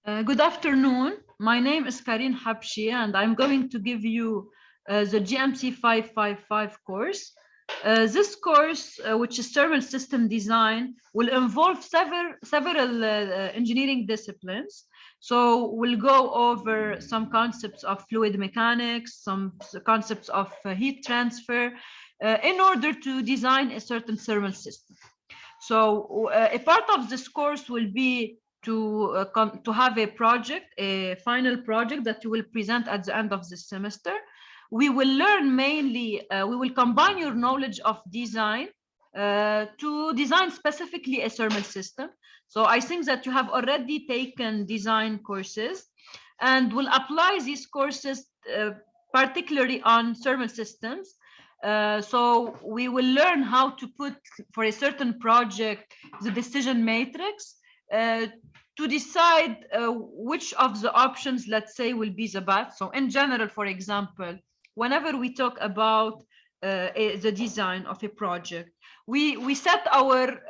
Good afternoon. My name is Karin Habshi, and I'm going to give you the GMC 555 course. This course, which is thermal system design, will involve several engineering disciplines. So we'll go over some concepts of fluid mechanics, some concepts of heat transfer, in order to design a certain thermal system. So a part of this course will be to have a project, a final project that you will present at the end of this semester. We will learn mainly, we will combine your knowledge of design to design specifically a thermal system. So I think that you have already taken design courses and will apply these courses particularly on thermal systems. So we will learn how to put for a certain project the decision matrix to decide which of the options, let's say, will be the best. So in general, for example, whenever we talk about the design of a project, we set our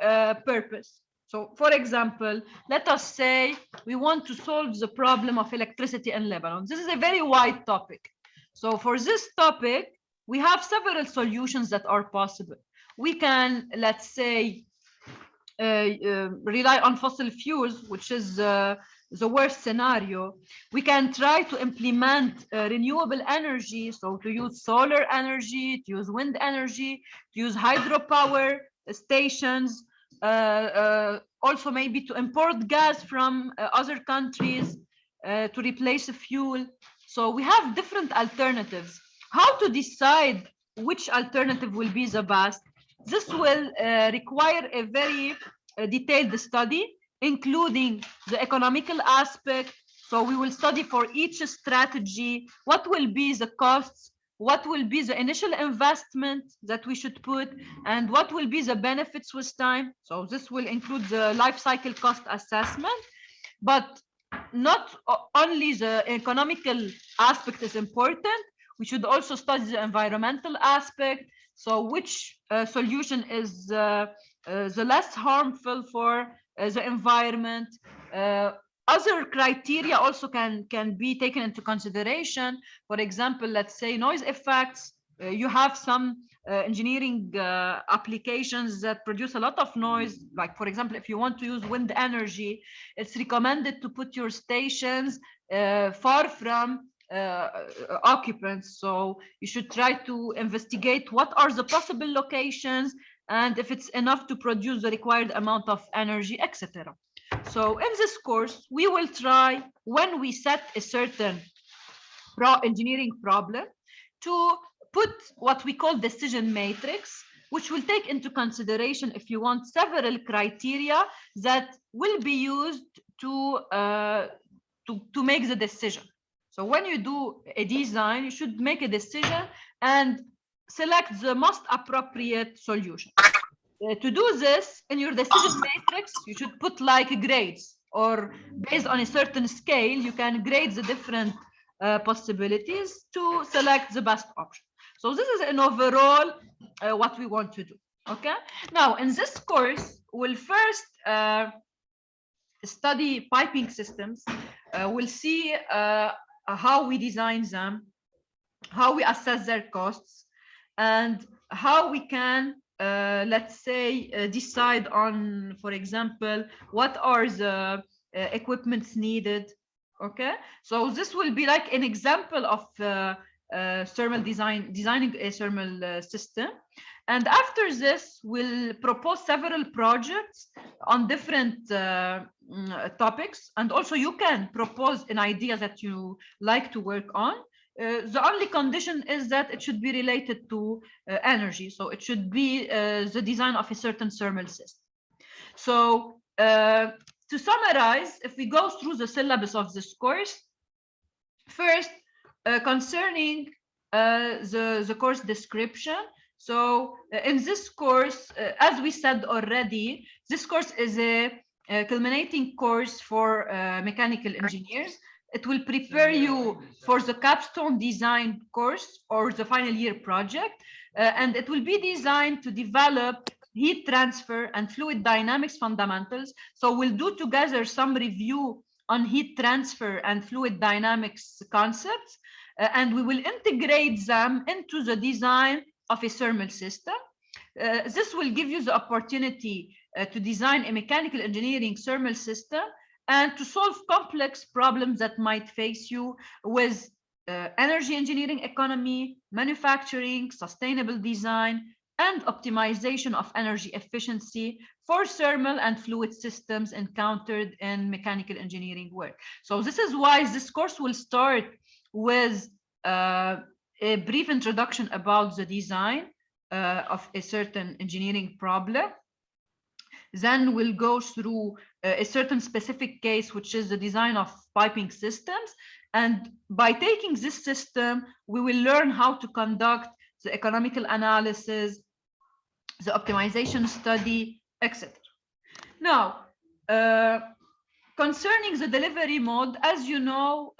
purpose. So for example, let us say we want to solve the problem of electricity in Lebanon. This is a very wide topic. So for this topic, we have several solutions that are possible. We can, let's say, rely on fossil fuels, which is the worst scenario. We can try to implement renewable energy, so to use solar energy, to use wind energy, to use hydropower stations, also maybe to import gas from other countries to replace the fuel. So we have different alternatives. How to decide which alternative will be the best? This will require a very detailed study, including the economical aspect. So we will study for each strategy, what will be the costs, what will be the initial investment that we should put, and what will be the benefits with time. So this will include the life cycle cost assessment, but not only the economical aspect is important, we should also study the environmental aspect. So which solution is the less harmful for the environment? Other criteria also can be taken into consideration. For example, let's say noise effects. You have some engineering applications that produce a lot of noise. Like, for example, if you want to use wind energy, it's recommended to put your stations far from occupants. So you should try to investigate what are the possible locations and if it's enough to produce the required amount of energy, etc. So in this course, we will try, when we set a certain engineering problem, to put what we call decision matrix, which will take into consideration, if you want, several criteria that will be used to make the decision. So when you do a design, you should make a decision and select the most appropriate solution. To do this in your decision matrix, you should put like grades, or based on a certain scale, you can grade the different possibilities to select the best option. So this is an overall what we want to do. Okay. Now in this course, we'll first study piping systems. We'll see how we design them, how we assess their costs, and how we can let's say decide on, for example, what are the equipments needed. Okay, so this will be like an example of thermal designing a thermal system. And after this, we'll propose several projects on different topics. And also you can propose an idea that you like to work on. The only condition is that it should be related to energy. So it should be the design of a certain thermal system. So to summarize, if we go through the syllabus of this course, first, concerning the course description. So in this course, as we said already, this course is a culminating course for mechanical engineers. It will prepare you for the capstone design course or the final year project, and it will be designed to develop heat transfer and fluid dynamics fundamentals. So we'll do together some review on heat transfer and fluid dynamics concepts, and we will integrate them into the design of a thermal system. This will give you the opportunity to design a mechanical engineering thermal system and to solve complex problems that might face you with energy engineering economy, manufacturing, sustainable design, and optimization of energy efficiency for thermal and fluid systems encountered in mechanical engineering work. So this is why this course will start with a brief introduction about the design of a certain engineering problem. Then we'll go through a certain specific case, which is the design of piping systems. And by taking this system, we will learn how to conduct the economical analysis, the optimization study, etc. Now, concerning the delivery mode, as you know,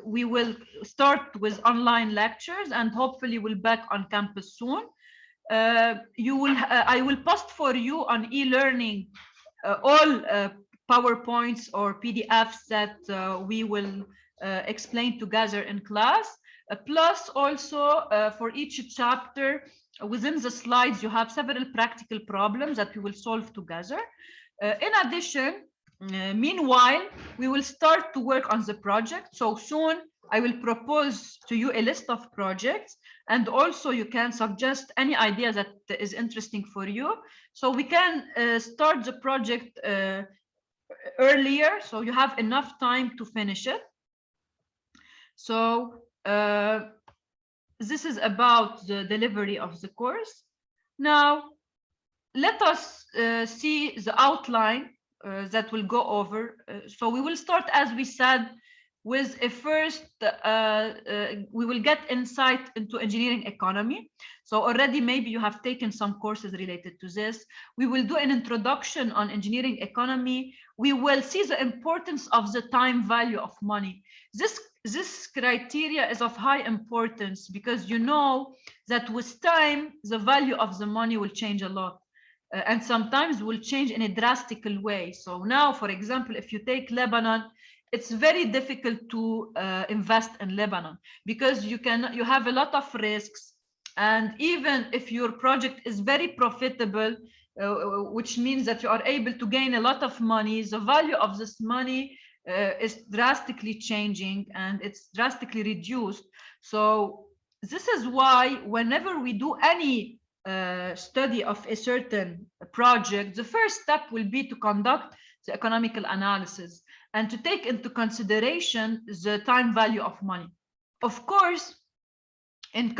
we will start with online lectures and hopefully we'll back on campus soon. I will post for you on e-learning all PowerPoints or PDFs that we will explain together in class. Plus also for each chapter within the slides, you have several practical problems that we will solve together. In addition, meanwhile, we will start to work on the project. So soon I will propose to you a list of projects, and also you can suggest any idea that is interesting for you. So we can start the project earlier, so you have enough time to finish it. So this is about the delivery of the course. Now, let us see the outline that will go over. So we will start, as we said, with a first, we will get insight into engineering economy. So already maybe you have taken some courses related to this. We will do an introduction on engineering economy. We will see the importance of the time value of money. This criteria is of high importance because you know that with time, the value of the money will change a lot. And sometimes will change in a drastic way. So now, for example, if you take Lebanon, it's very difficult to invest in Lebanon because you have a lot of risks. And even if your project is very profitable, which means that you are able to gain a lot of money, the value of this money is drastically changing and it's drastically reduced. So this is why whenever we do any study of a certain project, the first step will be to conduct the economical analysis and to take into consideration the time value of money. Of course, in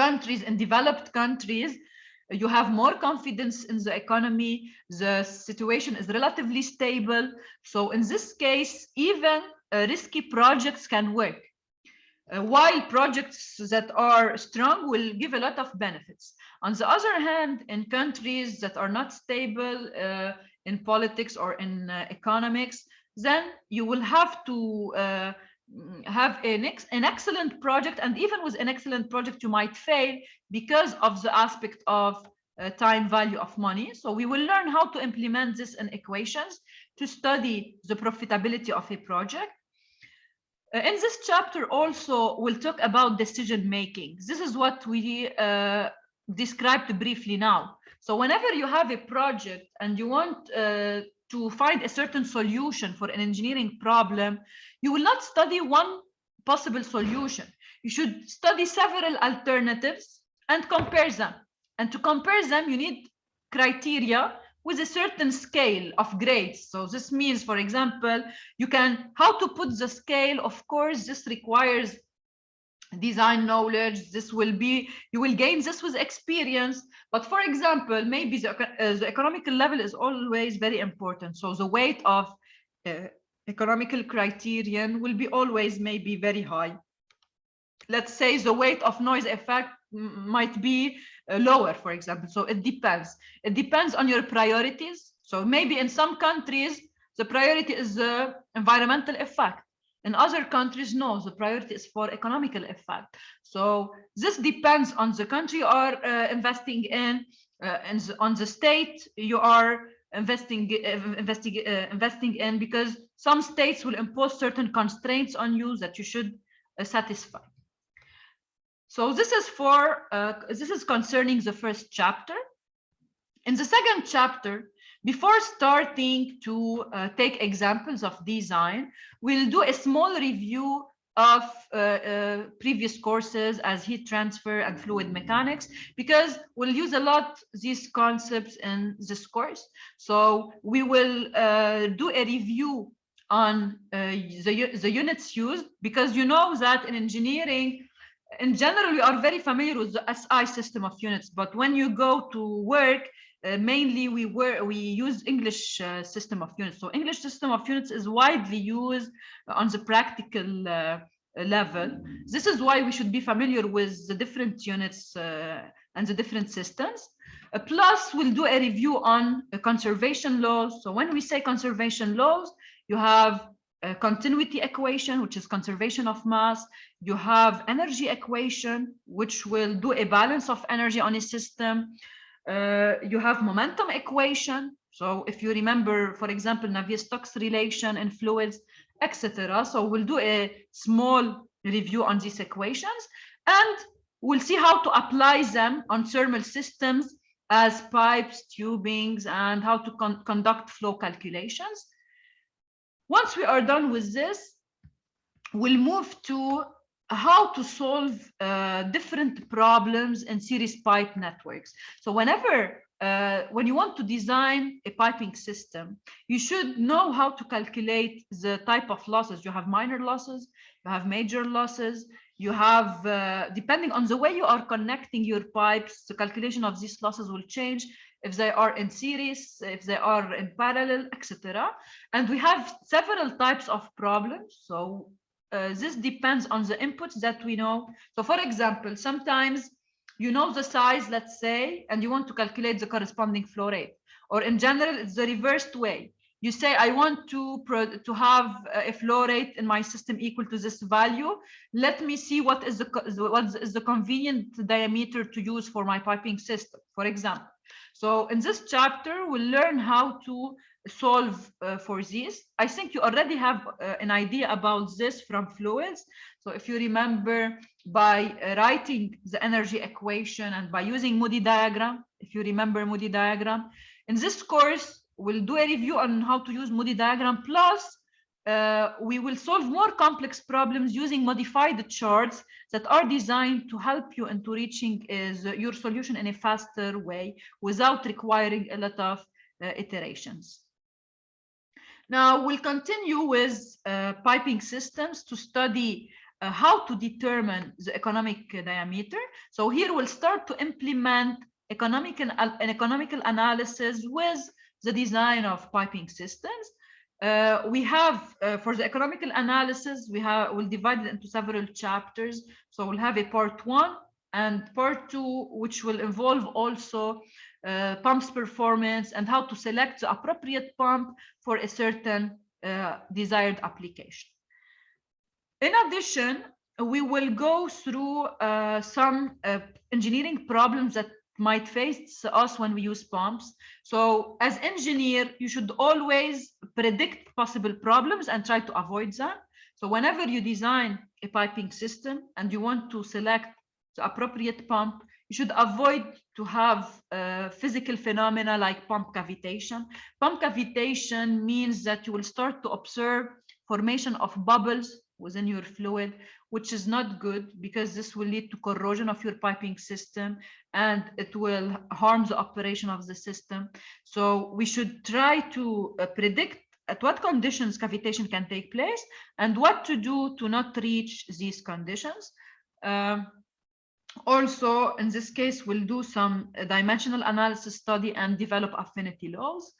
developed countries, you have more confidence in the economy, the situation is relatively stable. So in this case, even risky projects can work. While projects that are strong will give a lot of benefits. On the other hand, in countries that are not stable in politics or in economics, then you will have to have an excellent project, and even with an excellent project, you might fail because of the aspect of time value of money. So we will learn how to implement this in equations to study the profitability of a project. In this chapter also, we'll talk about decision making. This is what we described briefly now. So whenever you have a project and you want to find a certain solution for an engineering problem, you will not study one possible solution. You should study several alternatives and compare them. And to compare them, you need criteria with a certain scale of grades. So this means, for example, how to put the scale. Of course, this requires design knowledge. You will gain this with experience. But for example, maybe the economical level is always very important. So the weight of economical criterion will be always maybe very high. Let's say the weight of noise effect might be lower, for example. So it depends. It depends on your priorities. So maybe in some countries, the priority is the environmental effect. In other countries, no, the priority is for economical effect. So this depends on the country you are investing in, and on the state you are investing in, because some states will impose certain constraints on you that you should satisfy. So this is concerning the first chapter. In the second chapter, before starting to take examples of design, we'll do a small review of previous courses as heat transfer and fluid mechanics, because we'll use a lot these concepts in this course. So we will do a review on the units used, because you know that in engineering, in general, we are very familiar with the SI system of units, but when you go to work, mainly we use English system of units. So English system of units is widely used on the practical level. This is why we should be familiar with the different units and the different systems. Plus, we'll do a review on conservation laws. So when we say conservation laws, you have a continuity equation, which is conservation of mass. You have energy equation, which will do a balance of energy on a system. You have momentum equation. So if you remember, for example, Navier-Stokes relation in fluids, etc. So we'll do a small review on these equations, and we'll see how to apply them on thermal systems as pipes, tubings, and how to conduct flow calculations. Once we are done with this, we'll move to how to solve different problems in series pipe networks. So whenever when you want to design a piping system, you should know how to calculate the type of losses. You have minor losses, you have major losses, you have, depending on the way you are connecting your pipes, the calculation of these losses will change, if they are in series, if they are in parallel, etc. And we have several types of problems. So this depends on the inputs that we know. So for example, sometimes you know the size, let's say, and you want to calculate the corresponding flow rate. Or in general, it's the reversed way. You say, I want to have a flow rate in my system equal to this value. Let me see what is the convenient diameter to use for my piping system, for example. So in this chapter, we'll learn how to solve for this. I think you already have an idea about this from fluids. So if you remember, by writing the energy equation and by using Moody diagram, if you remember Moody diagram, in this course, we'll do a review on how to use Moody diagram. Plus, we will solve more complex problems using modified charts that are designed to help you into reaching your solution in a faster way without requiring a lot of iterations. Now we'll continue with piping systems to study how to determine the economic diameter. So here we'll start to implement an economical analysis with the design of piping systems. We have, for the economical analysis, we'll divide it into several chapters. So we'll have a part 1 and part 2, which will involve also pump's performance and how to select the appropriate pump for a certain desired application. In addition, we will go through some engineering problems that might face us when we use pumps. So as engineer, you should always predict possible problems and try to avoid them. So whenever you design a piping system and you want to select the appropriate pump, you should avoid to have physical phenomena like pump cavitation. Pump cavitation means that you will start to observe formation of bubbles within your fluid, which is not good because this will lead to corrosion of your piping system and it will harm the operation of the system. So we should try to predict at what conditions cavitation can take place and what to do to not reach these conditions. Also, in this case, we'll do some dimensional analysis study and develop affinity laws.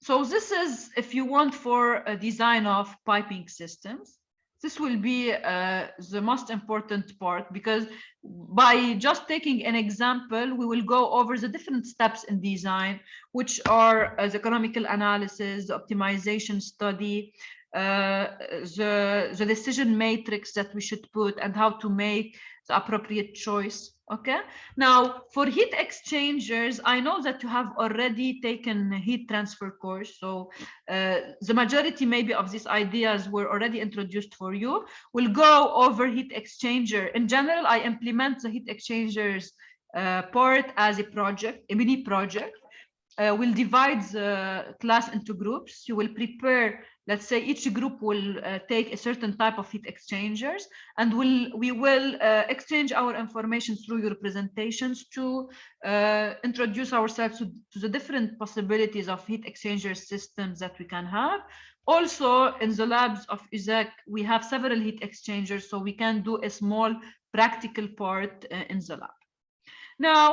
So this is, if you want, for a design of piping systems. This will be the most important part, because by just taking an example, we will go over the different steps in design, which are the economical analysis, the optimization study, the decision matrix that we should put, and how to make the appropriate choice. Okay. Now for heat exchangers, I know that you have already taken a heat transfer course. So the majority maybe of these ideas were already introduced for you. We'll go over heat exchanger. In general, I implement the heat exchangers part as a project, a mini project. We'll divide the class into groups. You will prepare, let's say each group will take a certain type of heat exchangers, and we will exchange our information through your presentations to introduce ourselves to the different possibilities of heat exchanger systems that we can have. Also, in the labs of USAC, we have several heat exchangers, so we can do a small practical part in the lab. Now,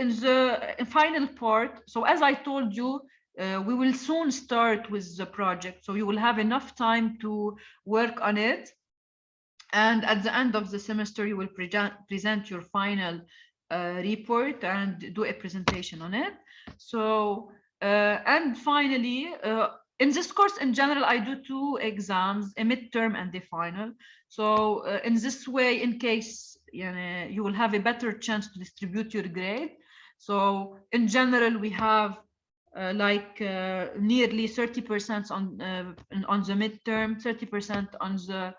in the final part, so as I told you, we will soon start with the project, so you will have enough time to work on it. And at the end of the semester, you will present your final report and do a presentation on it. So, and finally, in this course, in general, I do 2 exams, a midterm and a final. So in this way, in case you will have a better chance to distribute your grade. So in general, we have nearly 30% on the midterm, 30% on the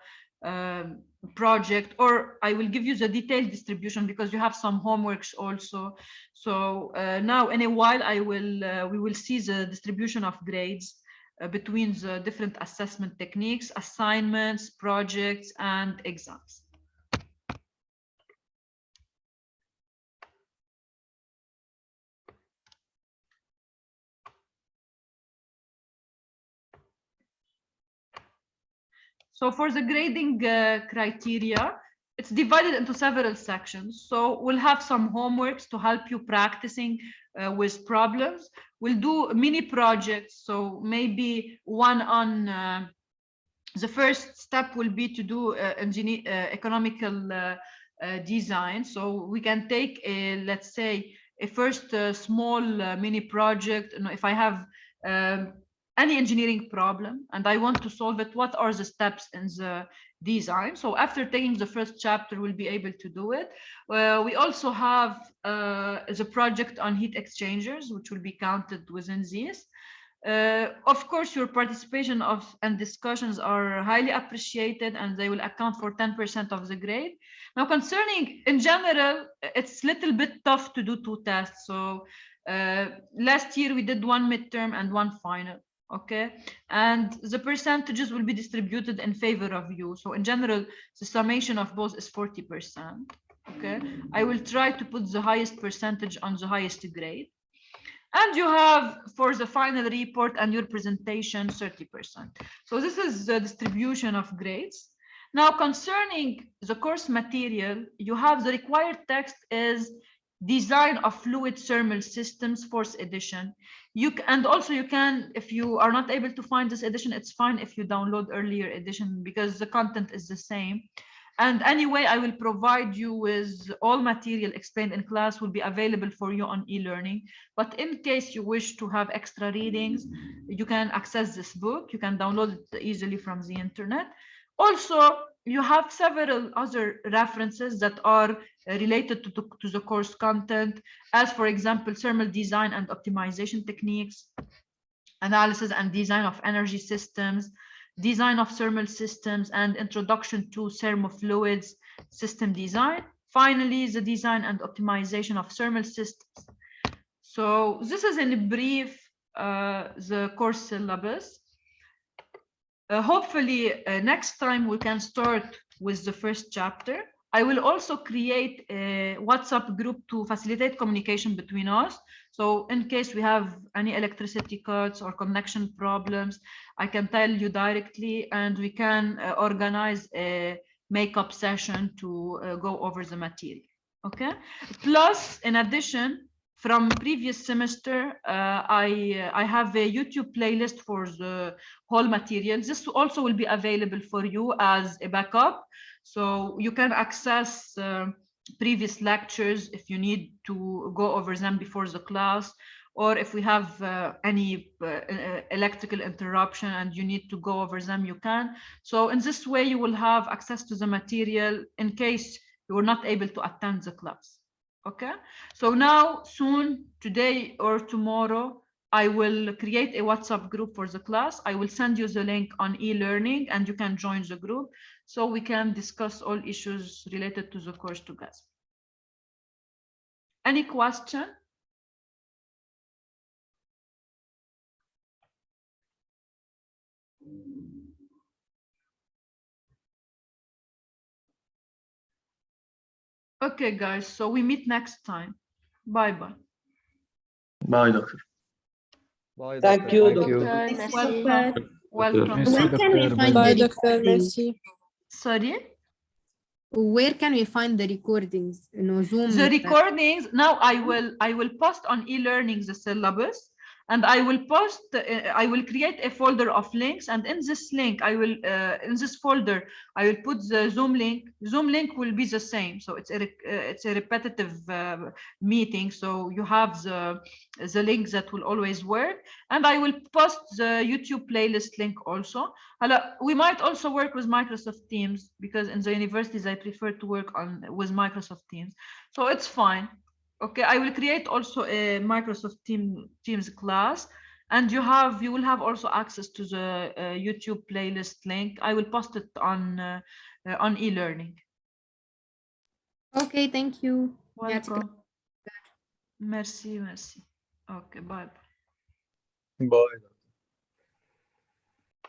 project, or I will give you the detailed distribution because you have some homeworks also. So now in a while we will see the distribution of grades between the different assessment techniques, assignments, projects, and exams. So for the grading criteria, it's divided into several sections. So we'll have some homeworks to help you practicing with problems. We'll do mini projects. So maybe one on the first step will be to do economical design. So we can take let's say a first small mini project. If I have any engineering problem and I want to solve it, what are the steps in the design? So after taking the first chapter, we'll be able to do it. We also have the project on heat exchangers, which will be counted within this. Of course, your participation and discussions are highly appreciated, and they will account for 10% of the grade. Now, concerning, in general, it's a little bit tough to do 2 tests. So last year we did 1 midterm and 1 final. Okay, and the percentages will be distributed in favor of you. So in general, the summation of both is 40%. Okay, I will try to put the highest percentage on the highest grade. And you have for the final report and your presentation 30%. So this is the distribution of grades. Now, concerning the course material, you have the required text is Design of Fluid Thermal Systems, 4th edition. And also you can, if you are not able to find this edition, it's fine if you download earlier edition because the content is the same. And anyway, I will provide you with all material explained in class will be available for you on e-learning. But in case you wish to have extra readings, you can access this book. You can download it easily from the internet. Also, you have several other references that are related to the course content, as for example, thermal design and optimization techniques, analysis and design of energy systems, design of thermal systems, and introduction to thermofluids system design. Finally, the design and optimization of thermal systems. So this is in brief the course syllabus. Hopefully next time we can start with the first chapter. I will also create a WhatsApp group to facilitate communication between us. So in case we have any electricity cuts or connection problems, I can tell you directly and we can organize a makeup session to go over the material. Okay. Plus, in addition, from previous semester, I have a YouTube playlist for the whole material. This also will be available for you as a backup. So you can access previous lectures if you need to go over them before the class, or if we have any electrical interruption and you need to go over them, you can. So in this way, you will have access to the material in case you were not able to attend the class. Okay, so now soon, today or tomorrow, I will create a WhatsApp group for the class. I will send you the link on e-learning and you can join the group so we can discuss all issues related to the course together. Any question? Okay, guys, so we meet next time. Bye-bye. Bye, doctor. Bye, Thank doctor. you, Thank doctor. you. Okay, Merci. welcome. Welcome. Merci, Where can we doctor. find Bye. the Bye, doctor. recordings? Merci. Sorry? Where can we find the recordings? No, Zoom. The recordings, now I will post on e-learning the syllabus, and I will post, I will create a folder of links, and in this link, I will, in this folder, I will put the Zoom link. Zoom link will be the same, so it's a repetitive meeting, so you have the links that will always work, and I will post the YouTube playlist link also. We might also work with Microsoft Teams because in the universities I prefer to work with Microsoft Teams, so it's fine. Okay, I will create also a Microsoft Teams class, and you will have also access to the YouTube playlist link. I will post it on e-learning. Okay, thank you. Welcome. Merci. Okay, bye. Bye.